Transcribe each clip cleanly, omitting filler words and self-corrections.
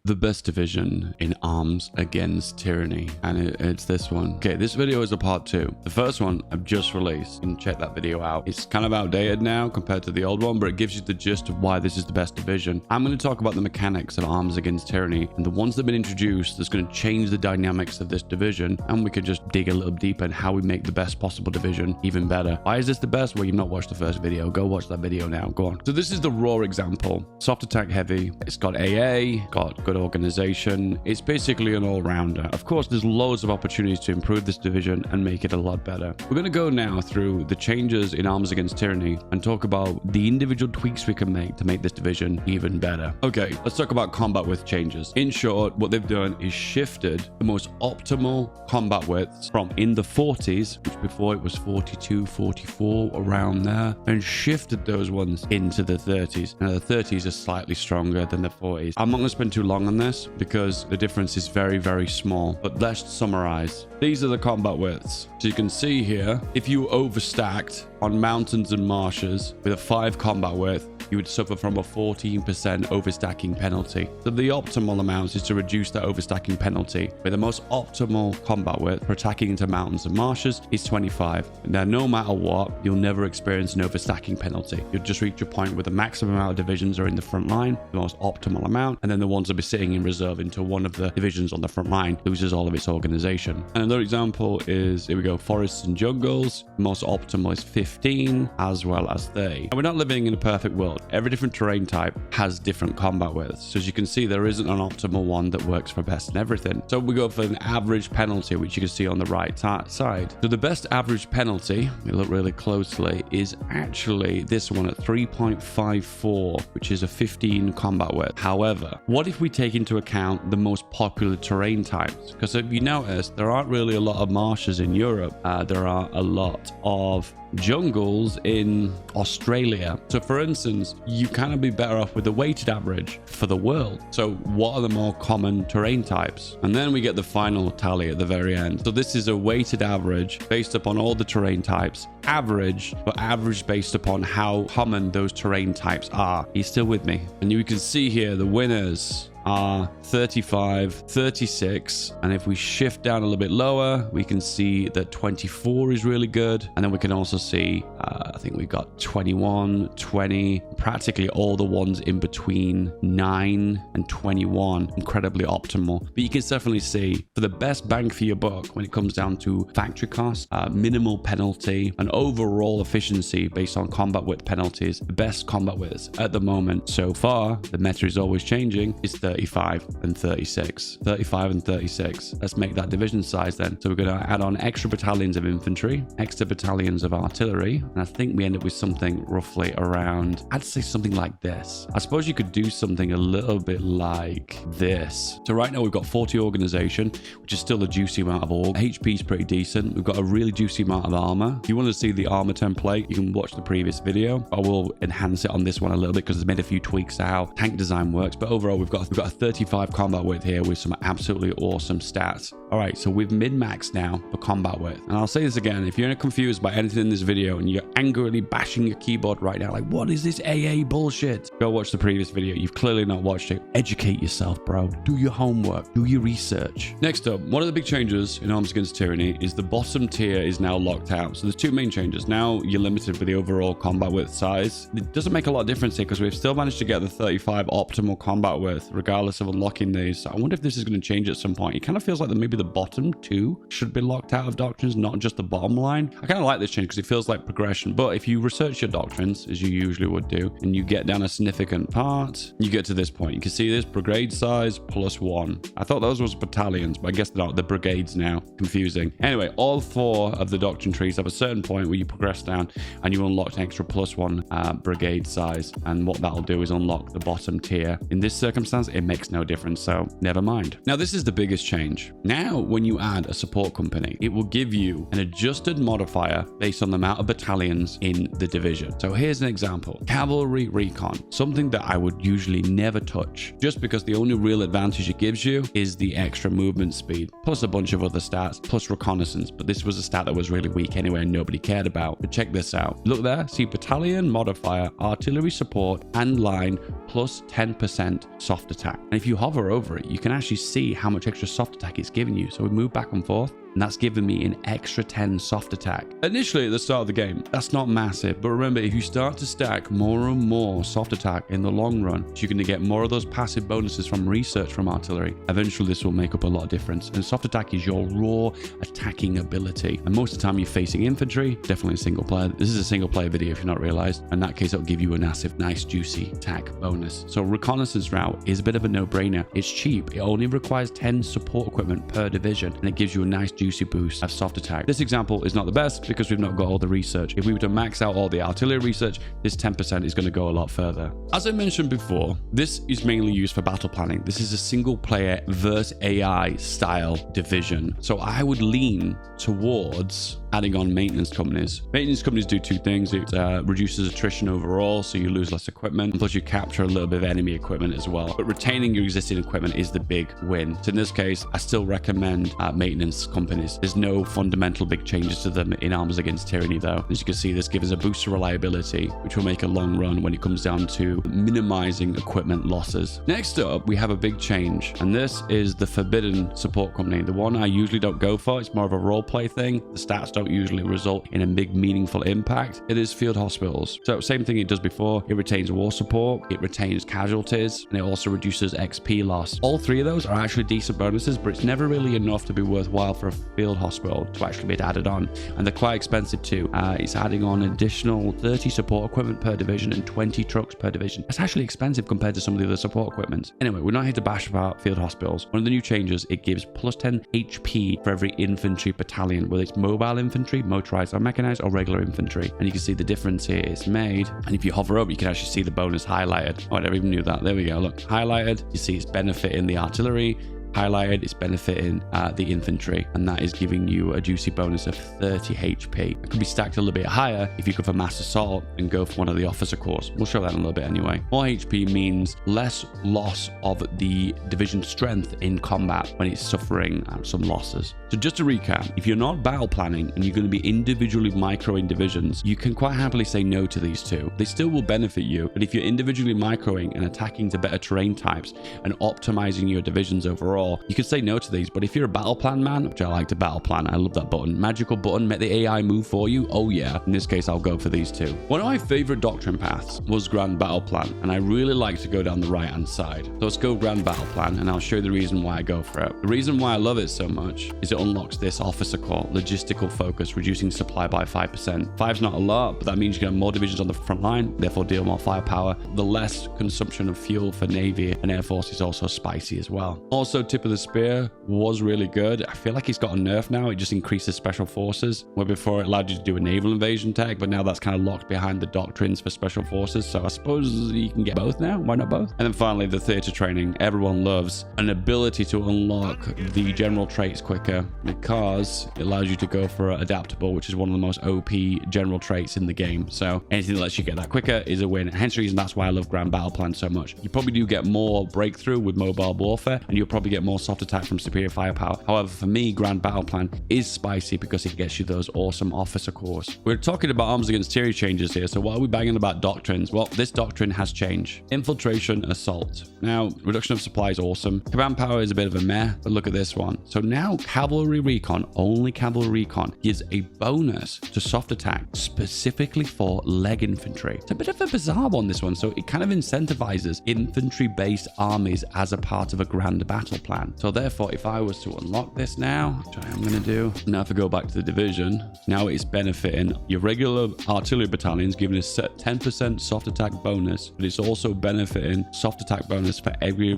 the best division in Arms Against Tyranny, and it's this one. Okay, this video is a part 2. The first one I've just released. You can check that video out. It's kind of outdated now compared to the old one, but it gives you the gist of why this is the best division. I'm going to talk about the mechanics of Arms Against Tyranny and the ones that have been introduced that's going to change the dynamics of this division, and we could just dig a little deeper in how we make the best possible division even better. Why is this the best? Well, you've not watched the first video. Go watch that video now. Go on. So this is the raw example. Soft attack heavy. It's got AA, got good organization. It's basically an all-rounder. Of course, there's loads of opportunities to improve this division and make it a lot better. We're going to go now through the changes in Arms Against Tyranny and talk about the individual tweaks we can make to make this division even better. Okay, let's talk about combat width changes. In short, what they've done is shifted the most optimal combat widths from in the 40s, which before it was 42, 44, around there, and shifted those ones into the 30s. Now, the 30s are slightly stronger than the 40s. I'm not going to spend too long on this because the difference is very, very small, but let's summarize. These are the combat widths. So you can see here, if you overstacked on mountains and marshes with a 5 combat width, you would suffer from a 14% overstacking penalty. So the optimal amount is to reduce that overstacking penalty, where the most optimal combat width for attacking into mountains and marshes is 25. Now, no matter what, you'll never experience an overstacking penalty. You'll just reach a point where the maximum amount of divisions are in the front line, the most optimal amount, and then the ones that be sitting in reserve into one of the divisions on the front line loses all of its organization. And another example is, here we go, forests and jungles. The most optimal is 15 as well as 30. And we're not living in a perfect world. Every different terrain type has different combat widths. So as you can see, there isn't an optimal one that works for best in everything. So we go for an average penalty, which you can see on the right side. So the best average penalty, we look really closely, is actually this one at 3.54, which is a 15 combat width. However, what if we take into account the most popular terrain types? Because if you notice, there aren't really a lot of marshes in Europe. There are a lot of jungles in Australia. So for instance, you kind of be better off with a weighted average for the world. So what are the more common terrain types? And then we get the final tally at the very end. So this is a weighted average based upon all the terrain types, average, but average based upon how common those terrain types are. Are you still with me? And you can see here the winners are 35, 36, and if we shift down a little bit lower, we can see that 24 is really good, and then we can also see I think we got 21, 20, practically all the ones in between 9 and 21, incredibly optimal. But you can definitely see for the best bang for your buck when it comes down to factory cost, minimal penalty, and overall efficiency based on combat width penalties, the best combat widths at the moment so far, the meta is always changing, is 35 and 36. 35 and 36. Let's make that division size then. So we're going to add on extra battalions of infantry, extra battalions of artillery, and I think we end up with something roughly around, I'd say something like this. I suppose you could do something a little bit like this. So right now we've got 40 organization, which is still a juicy amount of org. HP is pretty decent. We've got a really juicy amount of armor. If you want to see the armor template, you can watch the previous video. I will enhance it on this one a little bit because it's made a few tweaks to how tank design works. But overall, we've got a 35 combat width here with some absolutely awesome stats. All right, so we've min-maxed now for combat width. And I'll say this again, if you're confused by anything in this video and you're angrily bashing your keyboard right now, like, what is this AA bullshit? Go watch the previous video. You've clearly not watched it. Educate yourself, bro. Do your homework. Do your research. Next up, one of the big changes in Arms Against Tyranny is the bottom tier is now locked out. So there's two main changes. Now you're limited with the overall combat width size. It doesn't make a lot of difference here because we've still managed to get the 35 optimal combat width regardless of unlocking these. So I wonder if this is going to change at some point. It kind of feels like that maybe the bottom two should be locked out of doctrines, not just the bottom line. I kind of like this change because it feels like progression. But if you research your doctrines, as you usually would do, and you get down a significant part, you get to this point. You can see this brigade size +1. I thought those was battalions, but I guess they're not. They're brigades now. Confusing. Anyway, all 4 of the doctrine trees have a certain point where you progress down and you unlock an extra +1 brigade size. And what that'll do is unlock the bottom tier. In this circumstance, it makes no difference. So never mind. Now, this is the biggest change. Now now when you add a support company, it will give you an adjusted modifier based on the amount of battalions in the division. So here's an example. Cavalry recon, something that I would usually never touch, just because the only real advantage it gives you is the extra movement speed, plus a bunch of other stats, plus reconnaissance. But this was a stat that was really weak anyway and nobody cared about. But check this out. Look there, see battalion modifier, artillery support, and line plus 10% soft attack. And if you hover over it, you can actually see how much extra soft attack it's giving you. So we move back and forth, and that's giving me an extra 10 soft attack. Initially at the start of the game, that's not massive, but remember, if you start to stack more and more soft attack in the long run, you're going to get more of those passive bonuses from research from artillery. Eventually this will make up a lot of difference, and soft attack is your raw attacking ability. And most of the time you're facing infantry, definitely single player. This is a single player video if you're not realized. In that case, it'll give you a massive, nice, juicy attack bonus. So reconnaissance route is a bit of a no-brainer. It's cheap. It only requires 10 support equipment per division, and it gives you a nice juicy boost of soft attack. This example is not the best because we've not got all the research. If we were to max out all the artillery research, this 10% is going to go a lot further. As I mentioned before, this is mainly used for battle planning. This is a single player versus AI style division. So I would lean towards adding on maintenance companies. Maintenance companies do two things. It reduces attrition overall, so you lose less equipment, and plus you capture a little bit of enemy equipment as well. But retaining your existing equipment is the big win. So in this case, I still recommend maintenance companies. There's no fundamental big changes to them in Arms Against Tyranny though. As you can see, this gives us a boost to reliability, which will make a long run when it comes down to minimizing equipment losses. Next up, we have a big change, and this is the forbidden support company. The one I usually don't go for. It's more of a role play thing. The stats don't usually result in a big meaningful impact. It is field hospitals. So same thing it does before. It retains war support, it retains casualties, and it also reduces XP loss. All three of those are actually decent bonuses, but it's never really enough to be worthwhile for a field hospital to actually be added on. And they're quite expensive too. It's adding on additional 30 support equipment per division and 20 trucks per division. That's actually expensive compared to some of the other support equipment. Anyway, we're not here to bash about field hospitals. One of the new changes, it gives plus 10 HP for every infantry battalion, whether it's mobile infantry, motorized or mechanized, or regular infantry. And you can see the difference here is made. And if you hover over, you can actually see the bonus highlighted. Oh, I never even knew that. There we go. Look, highlighted. You see it's benefiting the artillery. Highlighted, it's benefiting the infantry, and that is giving you a juicy bonus of 30 HP. It could be stacked a little bit higher if you go for mass assault and go for one of the officer cores. We'll show that in a little bit anyway. More HP means less loss of the division strength in combat when it's suffering some losses. So just to recap, if you're not battle planning and you're going to be individually microing divisions, you can quite happily say no to these two. They still will benefit you, but if you're individually microing and attacking to better terrain types and optimizing your divisions overall, you can say no to these. But if you're a battle plan man, which I like to battle plan, I love that button. Magical button, make the AI move for you. Oh yeah. In this case, I'll go for these two. One of my favorite doctrine paths was Grand Battle Plan, and I really like to go down the right hand side. So let's go Grand Battle Plan, and I'll show you the reason why I go for it. The reason why I love it so much is it unlocks this officer core, logistical focus, reducing supply by 5%. 5's not a lot, but that means you get more divisions on the front line, therefore deal more firepower. The less consumption of fuel for Navy and Air Force is also spicy as well. Also, tip of the spear was really good. I feel like it's got a nerf now. It just increases special forces, where before it allowed you to do a naval invasion tech, but now that's kind of locked behind the doctrines for special forces. So I suppose you can get both now. Why not both? And then finally, the theater training. Everyone loves an ability to unlock the general traits quicker because it allows you to go for adaptable, which is one of the most OP general traits in the game. So anything that lets you get that quicker is a win. Hence the reason that's why I love Grand Battle Plan so much. You probably do get more breakthrough with mobile warfare, and you'll probably get more soft attack from superior firepower. However, for me, Grand Battle Plan is spicy because it gets you those awesome officer cores. We're talking about Arms Against Tyranny changes here, so why are we banging about doctrines? Well, this doctrine has changed. Infiltration Assault. Now, reduction of supply is awesome. Command power is a bit of a meh, but look at this one. So now Cavalry Recon, only Cavalry Recon, gives a bonus to soft attack specifically for leg infantry. It's a bit of a bizarre one, this one. So it kind of incentivizes infantry-based armies as a part of a grand battle plan. So therefore, if I was to unlock this now, which I am going to do, now if I go back to the division, now it's benefiting your regular artillery battalions, giving us 10% soft attack bonus, but it's also benefiting soft attack bonus for every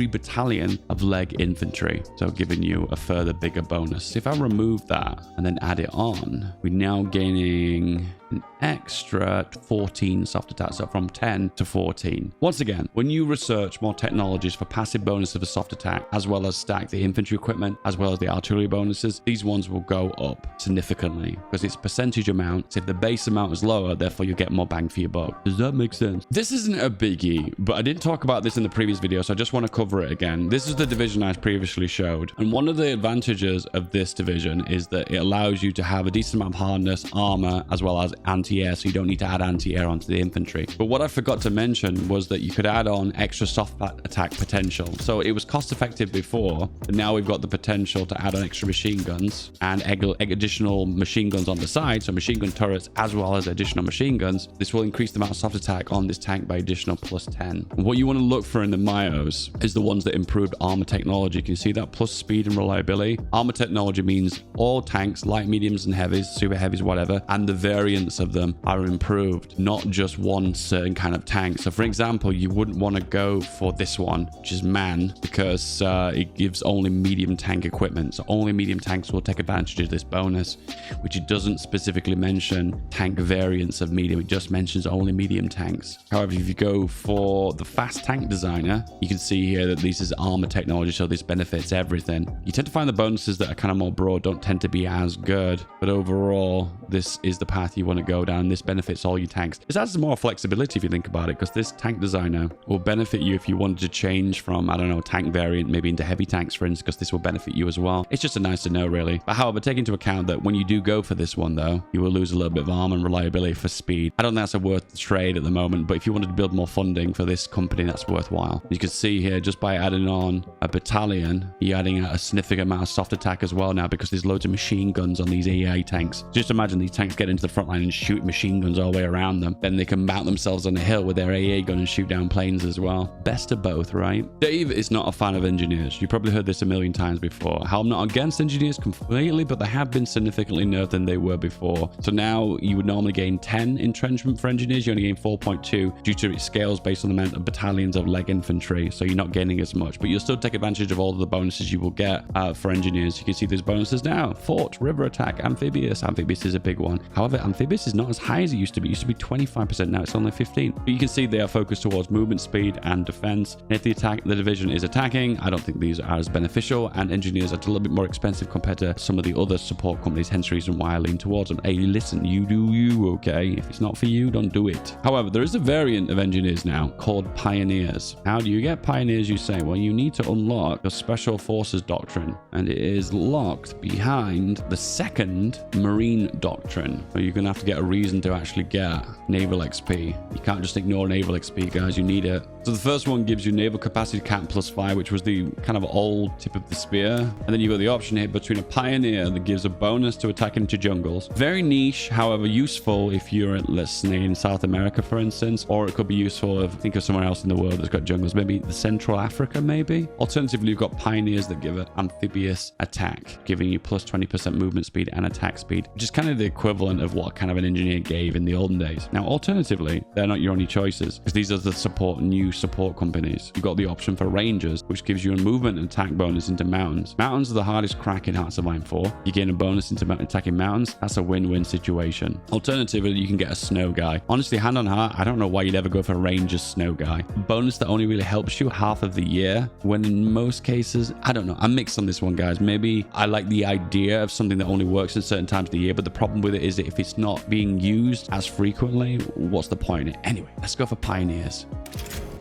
battalion of leg infantry. So giving you a further bigger bonus. If I remove that and then add it on, we're now gaining an extra 14 soft attacks, so from 10 to 14. Once again, when you research more technologies for passive bonuses for soft attack, as well as stack the infantry equipment, as well as the artillery bonuses, these ones will go up significantly because it's percentage amount. So if the base amount is lower, therefore you get more bang for your buck. Does that make sense? This isn't a biggie, but I didn't talk about this in the previous video, so I just want to cover it again. This is the division I previously showed, and one of the advantages of this division is that it allows you to have a decent amount of hardness, armor, as well as anti-air, so you don't need to add anti-air onto the infantry. But what I forgot to mention was that you could add on extra soft attack potential. So it was cost effective before, but now we've got the potential to add on extra machine guns and additional machine guns on the side, so machine gun turrets as well as additional machine guns. This will increase the amount of soft attack on this tank by additional plus 10. And what you want to look for in the Myos is the ones that improved armor technology. Can you see that? Plus speed and reliability. Armor technology means all tanks, light, mediums, and heavies, super heavies, whatever, and the variants of them are improved, not just one certain kind of tank. So for example, you wouldn't want to go for this one, which is man, because it gives only medium tank equipment. So only medium tanks will take advantage of this bonus, which it doesn't specifically mention tank variants of medium. It just mentions only medium tanks. However, if you go for the fast tank designer, you can see here that this is armor technology, so this benefits everything. You tend to find the bonuses that are kind of more broad don't tend to be as good, but overall, this is the path you want to go down. This benefits all your tanks. This adds more flexibility if you think about it, because this tank designer will benefit you if you wanted to change from, I don't know, tank variant maybe into heavy tanks, for instance, because this will benefit you as well. It's just a nice to know, really. But however, take into account that when you do go for this one, though, you will lose a little bit of armor and reliability for speed. I don't think that's a worth the trade at the moment, but if you wanted to build more funding for this company, that's worthwhile. You can see here, just by adding on a battalion, you're adding a significant amount of soft attack as well now, because there's loads of machine guns on these AA tanks. Just imagine these tanks get into the front line and shoot machine guns all the way around them. Then they can mount themselves on a hill with their AA gun and shoot down planes as well. Best of both, right? Dave is not a fan of engineers. You probably heard this a million times before. How I'm not against engineers completely, but they have been significantly nerfed than they were before. So now you would normally gain 10 entrenchment for engineers. You only gain 4.2 due to its scales based on the amount of battalions of leg infantry. So you're not gaining as much, but you'll still take advantage of all of the bonuses you will get for engineers. You can see those bonuses now. Fort, river attack, amphibious. Amphibious is a big one. However, amphibious is not as high as it used to be. It used to be 25%. Now it's only 15. But you can see they are focused towards movement speed and defense. And if the division is attacking, I don't think these are as beneficial, and engineers are a little bit more expensive compared to some of the other support companies, hence the reason why I lean towards them. Hey, listen, you do you, okay? If it's not for you, don't do it. However, there is a variant of engineers now called pioneers. How do you get pioneers, you say? Well, you need to unlock your special forces doctrine, and it is locked behind the second marine doctrine. So you're gonna have to get a reason to actually get naval XP. You can't just ignore naval XP, guys. You need it. So the first one gives you naval capacity cap +5, which was the kind of old tip of the spear. And then you've got the option here between a pioneer that gives a bonus to attack into jungles. Very niche, however useful if you're, let's say, in South America, for instance, or it could be useful if think of somewhere else in the world that's got jungles, maybe the Central Africa, maybe. Alternatively, you've got pioneers that give an amphibious attack, giving you plus 20% movement speed and attack speed, which is kind of the equivalent of what kind of an engineer gave in the olden days. Now, alternatively, they're not your only choices, because these are the new support companies. You've got the option for rangers, which gives you a movement and attack bonus into mountains. Mountains are the hardest crack in Hearts of Iron 4. You gain a bonus into attacking mountains. That's a win-win situation. Alternatively, you can get a snow guy. Honestly, hand on heart, I don't know why you'd ever go for a ranger's snow guy. A bonus that only really helps you half of the year, when in most cases, I don't know. I'm mixed on this one, guys. Maybe I like the idea of something that only works in certain times of the year, but the problem with it is that if it's not being used as frequently, what's the point? Anyway, let's go for pioneers.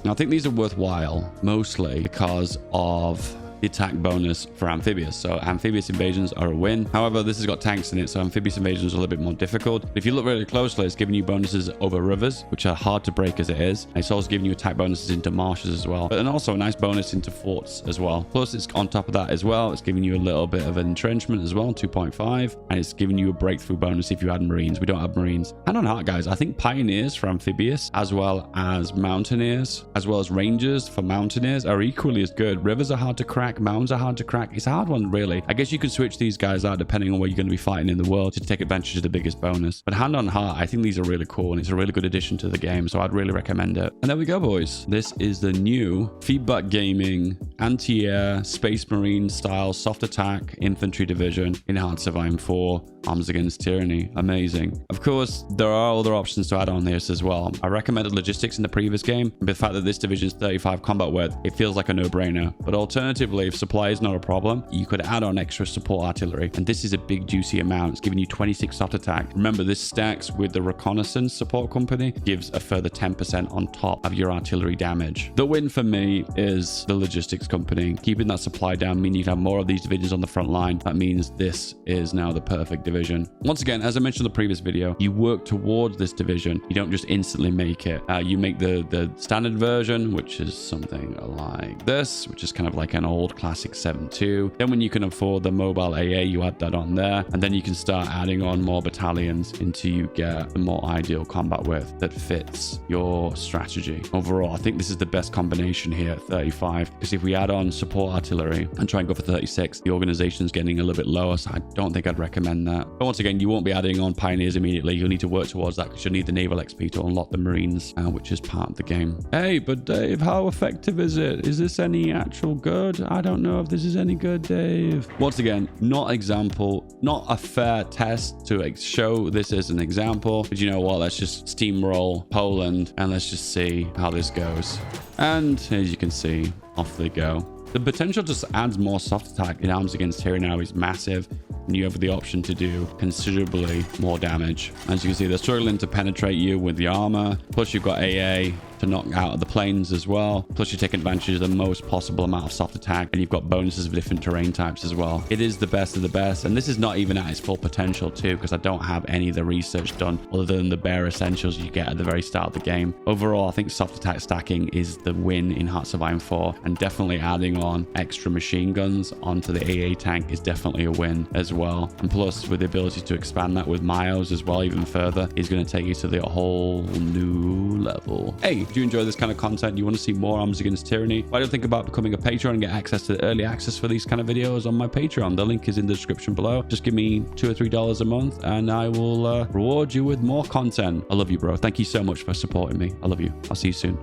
Now, I think these are worthwhile, mostly because of the attack bonus for amphibious. So amphibious invasions are a win. However, this has got tanks in it, so amphibious invasions are a little bit more difficult. If you look really closely, it's giving you bonuses over rivers, which are hard to break as it is. And it's also giving you attack bonuses into marshes as well, but then also a nice bonus into forts as well. Plus, it's on top of that as well, it's giving you a little bit of an entrenchment as well, 2.5, and it's giving you a breakthrough bonus if you add marines. We don't have marines. Hand on heart, guys, I think pioneers for amphibious, as well as mountaineers, as well as rangers for mountaineers, are equally as good. Rivers are hard to crack. crack. Mounds are hard to crack. It's a hard one, really. I guess you can switch these guys out depending on where you're going to be fighting in the world to take advantage of the biggest bonus. But hand on heart, I think these are really cool, and it's a really good addition to the game, so I'd really recommend it. And there we go, boys. This is the new Feedback Gaming anti-air Space Marine style soft attack infantry division in Hearts of Iron 4 Arms Against Tyranny. Amazing. Of course, there are other options to add on this as well. I recommended logistics in the previous game, but the fact that this division is 35 combat width, it feels like a no-brainer. But alternatively, if supply is not a problem, you could add on extra support artillery, and this is a big juicy amount. It's giving you 26 soft attack. Remember, this stacks with the reconnaissance support company, gives a further 10% on top of your artillery damage. The win for me is the logistics company. Keeping that supply down means you have more of these divisions on the front line. That means this is now the perfect division. Once again, as I mentioned in the previous video, you work towards this division. You don't just instantly make it. You make the standard version, which is something like this, which is kind of like an old classic 7.2. Then when you can afford the mobile AA, you add that on there, and then you can start adding on more battalions until you get the more ideal combat width that fits your strategy. Overall, I think this is the best combination here at 35, because if we add on support artillery and try and go for 36, the organization's getting a little bit lower, so I don't think I'd recommend that. But once again, you won't be adding on pioneers immediately. You'll need to work towards that because you'll need the naval XP to unlock the marines, which is part of the game. Hey, but Dave, how effective is it? Is this any actual good? I don't know if this is any good, Dave. Once again, not a fair test to show this as an example, but you know what? Let's just steamroll Poland and let's just see how this goes. And as you can see, off they go. The potential to add more soft attack in Arms Against Tyranny now is massive, and you have the option to do considerably more damage. As you can see, they're struggling to penetrate you with the armor, plus you've got AA to knock out of the planes as well, plus you're taking advantage of the most possible amount of soft attack, and you've got bonuses of different terrain types as well. It is the best of the best, and this is not even at its full potential too, because I don't have any of the research done other than the bare essentials you get at the very start of the game. Overall, I think soft attack stacking is the win in Hearts of Iron 4, and definitely adding on extra machine guns onto the AA tank is definitely a win as well. And plus, with the ability to expand that with Miles as well even further, is going to take you to the whole new level. Hey, do you enjoy this kind of content? You want to see more Arms Against Tyranny? Why don't you think about becoming a patron and get access to the early access for these kind of videos on my Patreon? The link is in the description below. Just give me $2 or $3 a month and I will reward you with more content. I love you, bro. Thank you so much for supporting me. I love you. I'll see you soon.